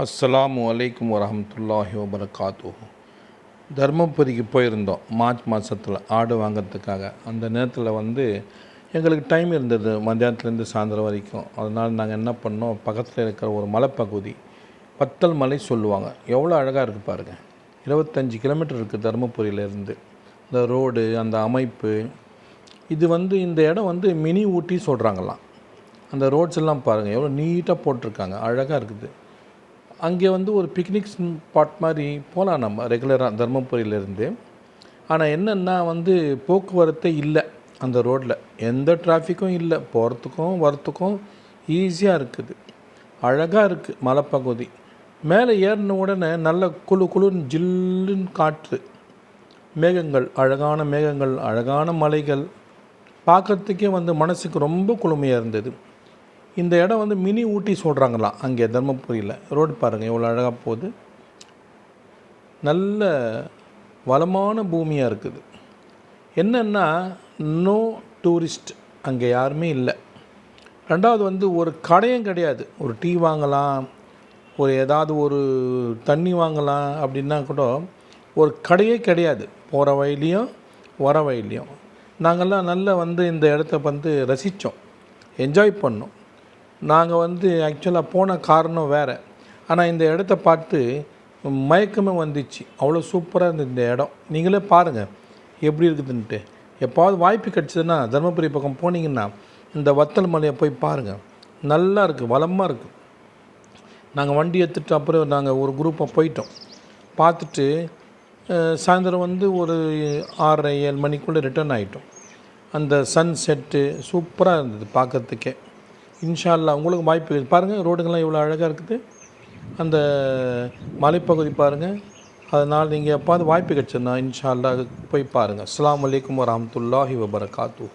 அஸ்ஸலாமு அலைக்கும் வரஹமத்துல்லாஹி வபரகாத்துஹு. தர்மபுரிக்கு போயிருந்தோம் மார்ச் மாதத்தில் ஆடு வாங்கிறதுக்காக. அந்த நேரத்தில் எங்களுக்கு டைம் இருந்தது மத்தியானத்துலேருந்து சாயந்தரம் வரைக்கும். அதனால் நாங்கள் என்ன பண்ணோம், பக்கத்தில் இருக்கிற ஒரு மலைப்பகுதி பத்தல் மலை சொல்லுவாங்க. எவ்வளோ அழகாக இருக்குது பாருங்கள். 25 கிலோமீட்டர் இருக்குது தர்மபுரியிலேருந்து. இந்த ரோடு, அந்த அமைப்பு, இது இந்த இடம் மினி ஊட்டி சொல்கிறாங்களாம். அந்த ரோட்ஸ் எல்லாம் பாருங்கள், எவ்வளோ நீட்டாக போட்டிருக்காங்க, அழகாக இருக்குது. அங்கே ஒரு பிக்னிக் ஸ்பாட் மாதிரி போகலாம் நம்ம ரெகுலராக தர்மபுரியிலேருந்து. ஆனால் என்னென்னா போக்குவரத்தே இல்லை அந்த ரோட்டில், எந்த டிராஃபிக்கும் இல்லை, போகிறதுக்கும் வரத்துக்கும் ஈஸியாக இருக்குது. அழகாக இருக்குது மலைப்பகுதி. மேலே ஏறின உடனே நல்ல குளுன்னு ஜில்லுன்னு காற்று, மேகங்கள், அழகான மேகங்கள், அழகான மலைகள் பார்க்குறதுக்கே மனசுக்கு ரொம்ப குளுமையாக இருந்தது. இந்த இடம் மினி ஊட்டி சொல்கிறாங்களாம் அங்கே தர்மபுரியில். ரோடு பாருங்கள் எவ்வளோ அழகாக போகுது. நல்ல வளமான பூமியாக இருக்குது. என்னென்னா நோ டூரிஸ்ட், அங்கே யாருமே இல்லை. ரெண்டாவது ஒரு கடையும் கிடையாது. ஒரு டீ வாங்கலாம், ஏதாவது ஒரு தண்ணி வாங்கலாம் அப்படின்னா கூட ஒரு கடையே கிடையாது. போகிற வழியிலையும் வர வழியிலையும் நாங்கள்லாம் நல்லா இந்த இடத்த ரசித்தோம், என்ஜாய் பண்ணோம். நாங்கள் ஆக்சுவலாக போன காரணம் வேறு. ஆனால் இந்த இடத்த பார்த்து மயக்கமே வந்துச்சு. அவ்வளோ சூப்பராக இருந்தது இந்த இடம். நீங்களே பாருங்கள் எப்படி இருக்குதுன்ட்டு. எப்போது வாய்ப்பு கிடச்சிதுன்னா தர்மபுரி பக்கம் போனீங்கன்னா இந்த வத்தல் மலையை போய் பாருங்கள். நல்லா இருக்குது, வளமாக இருக்குது. நாங்கள் வண்டி எடுத்துகிட்டு அப்புறம் நாங்கள் ஒரு குரூப்பாக போயிட்டோம். பார்த்துட்டு சாயந்தரம் ஒரு 6:30-7 மணிக்குள்ளே ரிட்டர்ன் ஆகிட்டோம். அந்த சன் செட்டு சூப்பராக இருந்தது பார்க்குறதுக்கே. இன்ஷா அல்லாஹ் உங்களுக்கு வாய்ப்பு பாருங்கள். ரோடுங்கள்லாம் இவ்வளோ அழகாக இருக்குது. அந்த மலைப்பகுதி பாருங்கள். அதனால் நீங்கள் எப்பாவது வாய்ப்பு கிடச்சுன்னா இன்ஷா அல்லாஹ் போய் பாருங்கள். அஸ்ஸலாமு அலைக்கும் வரஹமத்துல்லாஹி வபரகாத்துஹு.